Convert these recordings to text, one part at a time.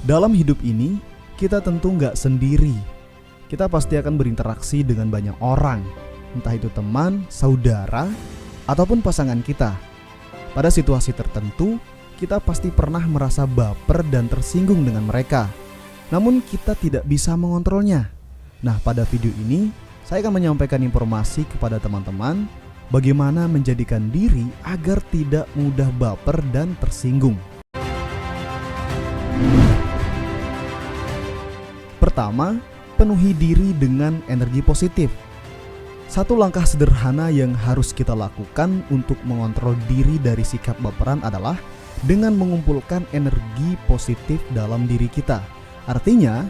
Dalam hidup ini, kita tentu nggak sendiri. Kita pasti akan berinteraksi dengan banyak orang, entah itu teman, saudara, ataupun pasangan kita. Pada situasi tertentu, kita pasti pernah merasa baper dan tersinggung dengan mereka. Namun kita tidak bisa mengontrolnya. Nah, pada video ini, saya akan menyampaikan informasi kepada teman-teman bagaimana menjadikan diri agar tidak mudah baper dan tersinggung. Pertama, penuhi diri dengan energi positif. Satu langkah sederhana yang harus kita lakukan untuk mengontrol diri dari sikap baperan adalah dengan mengumpulkan energi positif dalam diri kita. Artinya,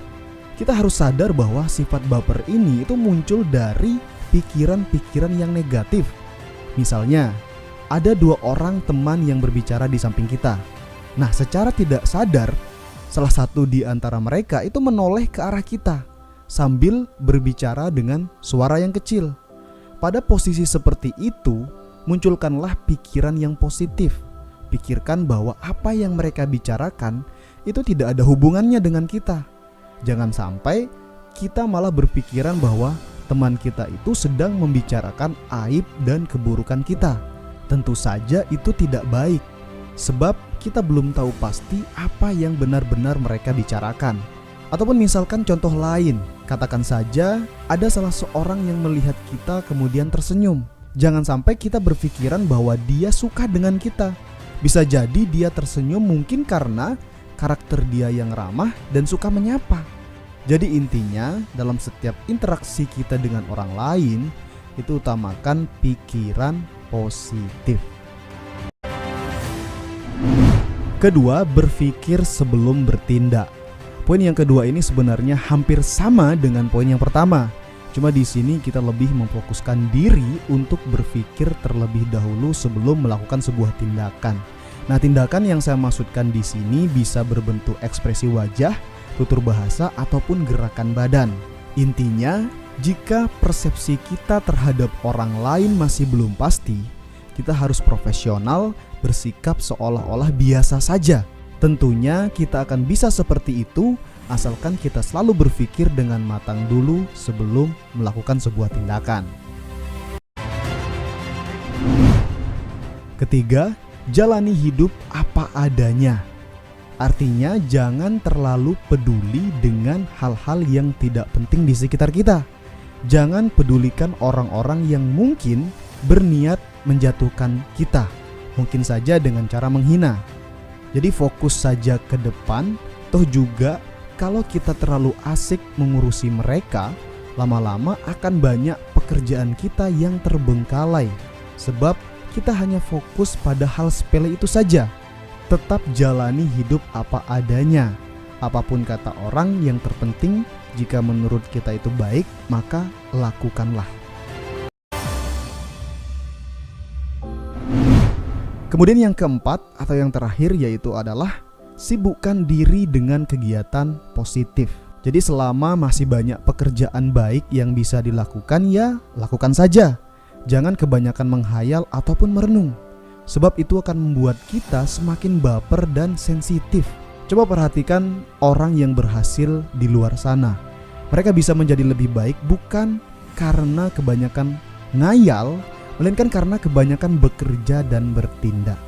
kita harus sadar bahwa sifat baper ini itu muncul dari pikiran-pikiran yang negatif. Misalnya, ada dua orang teman yang berbicara di samping kita. Nah, secara tidak sadar, salah satu di antara mereka itu menoleh ke arah kita sambil berbicara dengan suara yang kecil. Pada posisi seperti itu, munculkanlah pikiran yang positif. Pikirkan bahwa apa yang mereka bicarakan itu tidak ada hubungannya dengan kita. Jangan sampai kita malah berpikiran bahwa teman kita itu sedang membicarakan aib dan keburukan kita. Tentu saja itu tidak baik, sebab kita belum tahu pasti apa yang benar-benar mereka bicarakan. Ataupun misalkan contoh lain, katakan saja ada salah seorang yang melihat kita kemudian tersenyum. Jangan sampai kita berpikiran bahwa dia suka dengan kita. Bisa jadi dia tersenyum mungkin karena karakter dia yang ramah dan suka menyapa. Jadi intinya dalam setiap interaksi kita dengan orang lain, itu utamakan pikiran positif. Kedua, berpikir sebelum bertindak. Poin yang kedua ini sebenarnya hampir sama dengan poin yang pertama. Cuma di sini kita lebih memfokuskan diri untuk berpikir terlebih dahulu sebelum melakukan sebuah tindakan. Nah, tindakan yang saya maksudkan di sini bisa berbentuk ekspresi wajah, tutur bahasa, ataupun gerakan badan. Intinya, jika persepsi kita terhadap orang lain masih belum pasti, kita harus profesional, bersikap seolah-olah biasa saja. Tentunya kita akan bisa seperti itu asalkan kita selalu berpikir dengan matang dulu sebelum melakukan sebuah tindakan. Ketiga, jalani hidup apa adanya. Artinya jangan terlalu peduli dengan hal-hal yang tidak penting di sekitar kita. Jangan pedulikan orang-orang yang mungkin berniat menjatuhkan kita, mungkin saja dengan cara menghina. Jadi fokus saja ke depan. Toh juga kalau kita terlalu asik mengurusi mereka, lama-lama akan banyak pekerjaan kita yang terbengkalai, sebab kita hanya fokus pada hal sepele itu saja. Tetap jalani hidup apa adanya. Apapun kata orang, yang terpenting jika menurut kita itu baik, maka lakukanlah. Kemudian yang keempat atau yang terakhir yaitu adalah sibukkan diri dengan kegiatan positif. Jadi selama masih banyak pekerjaan baik yang bisa dilakukan, ya lakukan saja. Jangan kebanyakan menghayal ataupun merenung, sebab itu akan membuat kita semakin baper dan sensitif. Coba perhatikan orang yang berhasil di luar sana. Mereka bisa menjadi lebih baik bukan karena kebanyakan ngayal, melainkan karena kebanyakan bekerja dan bertindak.